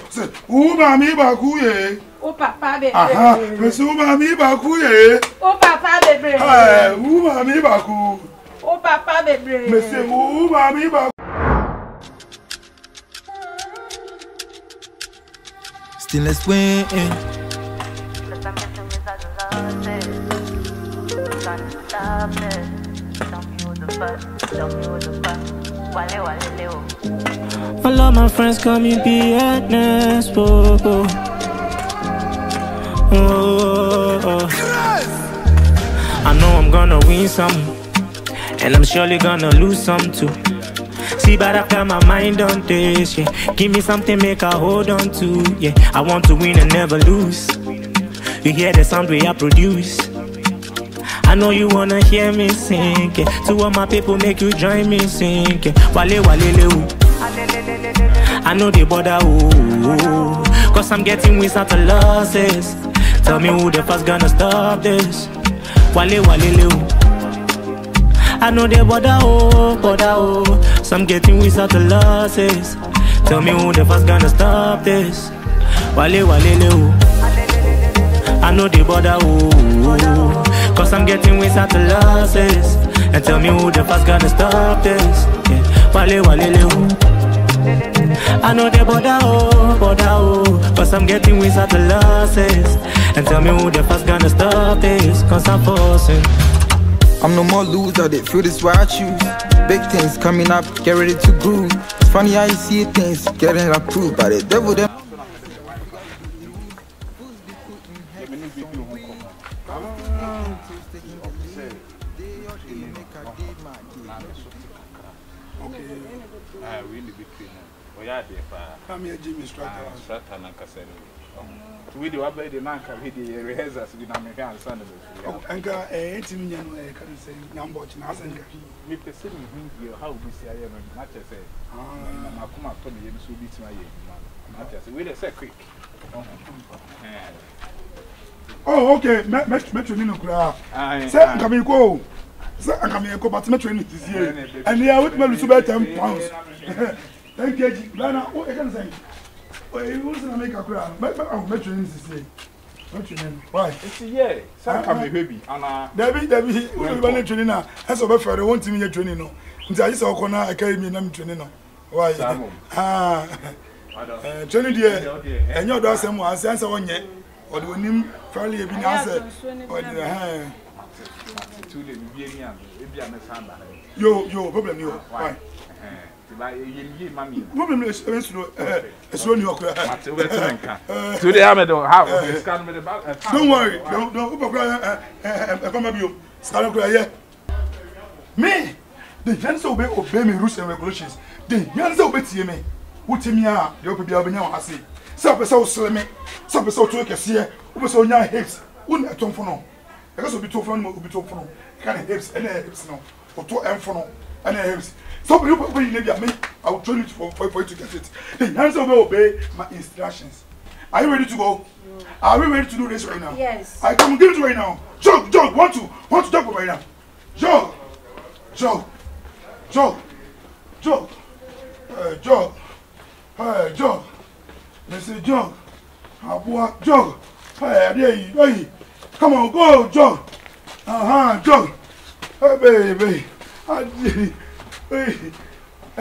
Say, "Who mami bakuye?" Oh papa bebe. Aha, Monsieur mami bakuye. Oh papa bebe. Hey, who mami baku? Oh papa bebe. Monsieur, who mami baku? Still let's win. All of my friends call me BNS. Oh, oh. Oh. I know I'm gonna win some, and I'm surely gonna lose some too. See, but I've got my mind on this, yeah. Give me something, make I hold on to, yeah. I want to win and never lose. You hear the sound we I produce. I know you wanna hear me sing, yeah. To all my people, make you join me sing, yeah. Wale wale le. I know they bother, ooh, cause I'm getting wins out of losses. Tell me who the first gonna stop this. Wale wale le. I know they bother, oh. So I'm getting wins out of losses. Tell me who the first gonna stop this. Wale wale le. I know they bother, oh, cause I'm getting wins out of losses. And tell me who the first gonna stop this. Yeah. Wale wale le. I know they bother, oh, cause I'm getting wins out of losses. And tell me who the first gonna stop this, cause I'm forcing. I'm no more loser, they feel this why I choose. Big things coming up, get ready to groove. It's funny how you see things getting approved by the devil. Them. I'm here, Jimmy Strata. We do a baby man can read the rehearsals with American son. And got a 18 million, I can say, number of nothing. We perceive you how we see I am, not as say, I come up from the end, so beats my year. Not as we say quick. Oh, okay, Metro Nino Cra. Say, I'm coming go. Say, I'm coming go, but Metro this year. And they are with me to bet £10. Thank you, Lana. What I can say? Well, he was going to make a crowd. Metro this year. Why? It's a year. Some come baby. Debbie, we're not training now. As of a want to me training. No, I saw Corner Academy and I'm training. Why? Training dear, and your daughter was answer one yet. Or the name fairly have been answered. Yo, problem, you. Why? Problem is, it's only your today. I'm at don't worry, don't come up you. Stand up me, the Jans obey me rules and regulations. The Jans obey me. What me are, the open Biabina, I say. Some so slim, some so to a cashier, who was on your hips, wouldn't a tom for no. I guess will be too fun, will be too fun. Can hips and hips no, or two and for no, and hips. So people me, I will train you for you to get it. The hands of obey my instructions. Are you ready to go? Are we ready to do this right now? Yes. I come give it right now. Jog, want to jog right now. Jog. Jog. Hey, jog. Mr. Jog. Jog. Hey, come on, go, jog. Jog. Hey, baby. Hey,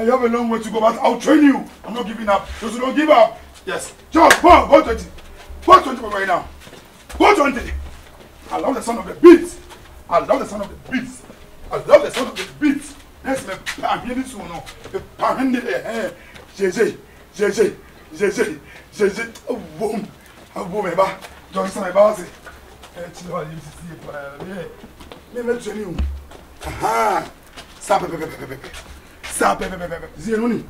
you have a long way to go, but I'll train you. I'm not giving up. Just don't give up. Yes. Jog, go 20. Go 20 right now. Go 20. I love the sound of the beats. Let's make I'm here this one. JJ. Oh, boom. Johnson, my boss. Let me train you. Aha. Stop. Zero.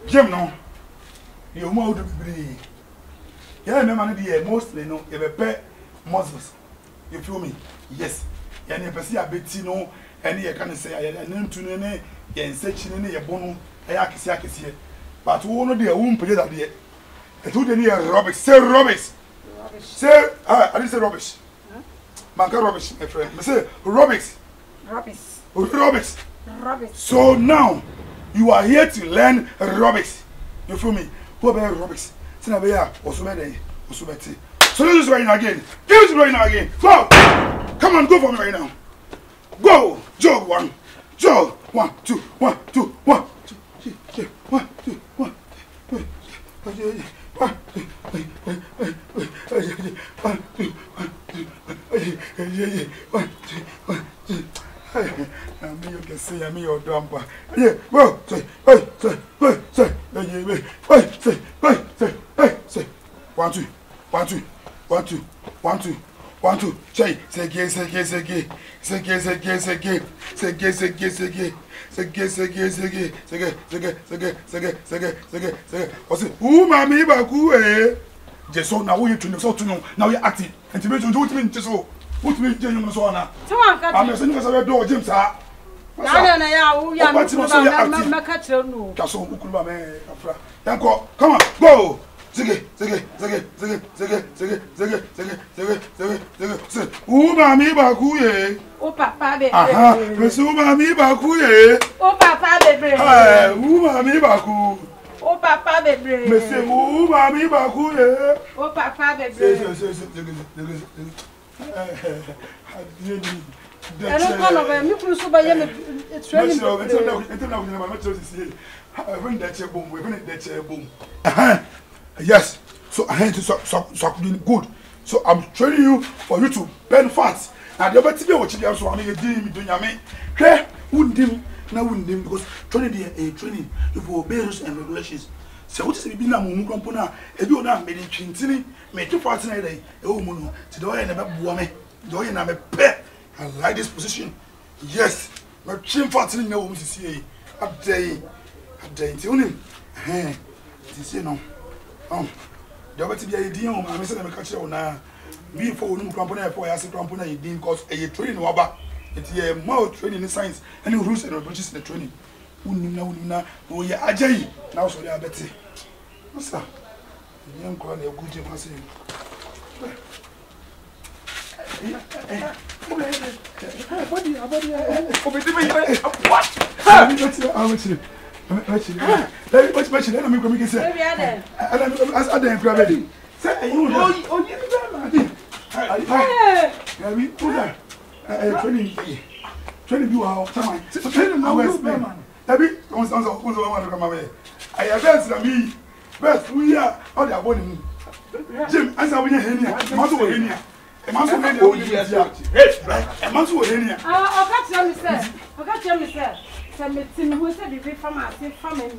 Jim, no. You more to be. Yeah, no man, mostly no. You have Muslims. You feel me? Yes. You never see a betino, and you can say, I am to name, and searching in your bono, Ayakis here. But who won't be a womb play that yet? I told you near rubbish. Say rubbish. Say, I didn't say rubbish. Manka rubbish, my friend. I say rubbish. Rubbish. So now you are here to learn rubbish. You feel me? Who be Robics? Sina be ya, Osubede, Osubeti. So let's right now again. Give it right now again. Go! Come on, go for me right now. Go! Joe 1. Joe 1, 2, 1, 2, 1, 2, 1, 2, 1. You can see me your dumper. Yeah, well, say, 1, 2, 1, 2, 1, 2, 1, 2, 1, 2. Say gay. What's it? Who mammy baku eh? Just so now you to know. Now you're acting. And to me, do it mean just so. What me, Jenny, so on. I'm a single as a door, James. Come on, go. Ziggy. Who mammy baku eh? Oh, Papa, baby. Who mammy baku eh? Oh, Papa, baby. Who mammy baku? Oh, Papa, baby. Monsieur, who mammy baku eh? Oh, Papa, baby. I don't know where you could so by it's really yes, so I had to stop doing good. So I'm training you for you to burn fat. Now the other thing which you so I'm doing me. Okay, wouldn't because training you for obey rules and regulations. So what is it? Be na mumu kompona. Ebi ona me dey twintini me to fat na dey. E wo mu no. Ti do ye na be boa me. Do ye na me pe. I like this position. Yes. My chin fat in na wo mu sisi e. Adai ti onim. Ti say no. The other thing you did, I said, I'm catch you now. Before we company for I said, company you didn't cause a training over. It's a more training in science and rules and regulations in the training. Unina, we are Ajay. Now, so they are better. What's that? Young girl, a good job. I say, what? Let me come and say, I don't grab say, you training you out. So training now, man. Every once I want to come away. I have me. Best we are all the abode. Jim, as I win here, Masu here. A Masu here, a Masu here. I'll catch you, sir. Meeting who said the farmer, farming,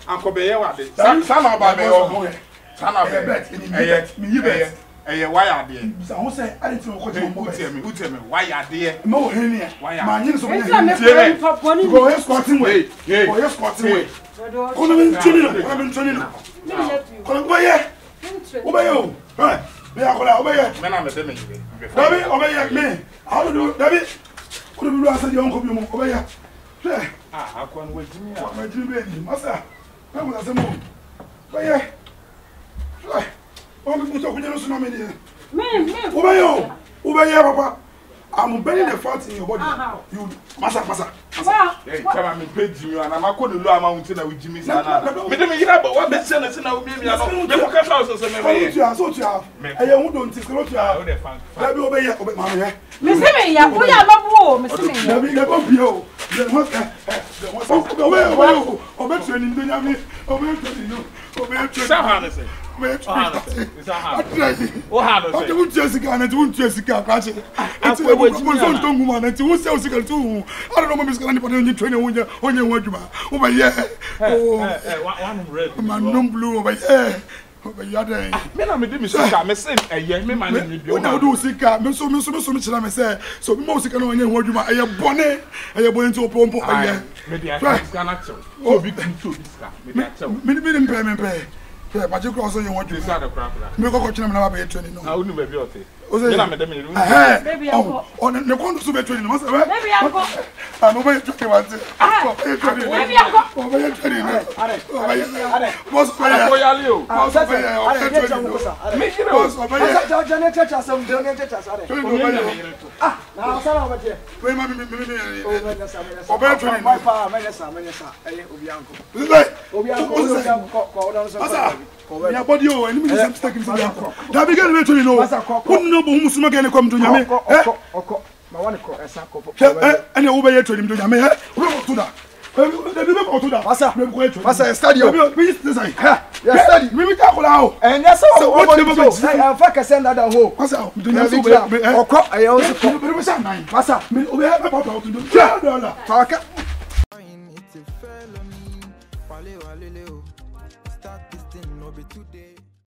Uncle Bear, son of my son of a why are they? I say, I didn't know what you tell me. Why are they? No, here. Why are you so many? Go ahead, squatting way. Go ahead, squatting way. I'm training. Obey you. Right. We are going to obey you. Men, I'm a semi. Obey me. How do you, David? Could you ask your uncle over here? I can't wait to me. My dream, master. I was a moon. But yeah. All the people talking to me. Obey you, Papa. I'm burning the fat in your body. You, Massa. Hey, come on, me pay Jimmy, and I'm not going to lower mountain with Jimmy. But what the sentence will be me? I don't know. I don't think what you are. Let me obey you, Mamma. Miss Heming, we are not war, Miss Heming. But you cross on your want to say the crap. Me go coach na na ba training no. I wouldn't be able to. You na me dem ni. Baby uncle. On the kondo so be training no. Baby uncle. I'm over training what. Baby uncle. Over training. Are. Boss for you. Boss for you. Me you know. Boss for you. Janet church asem, Janet church asare. Ah, now sana obaje. We ma me. Oh, menesa. Obe training. My pa, menesa. Eh, Obianko. Obianko ko don so. Asa. Ya body o, any me some stick in Obianko. Da be get me training no. Who no bo musuma get come to nyame. Oko. Ma wan ko esa ko. Any wo be ye training do nyame. We go to that. Masa stadium. Ya study. Me ta ko la o. En ya so o bo ni so. Na fa ka send that ho. Masa, do nyame so be. Oko ayo so ko. Be say nine. Masa, me o be e papa to do. $2. Faka. It's a felony. Wale, start this thing, no be today.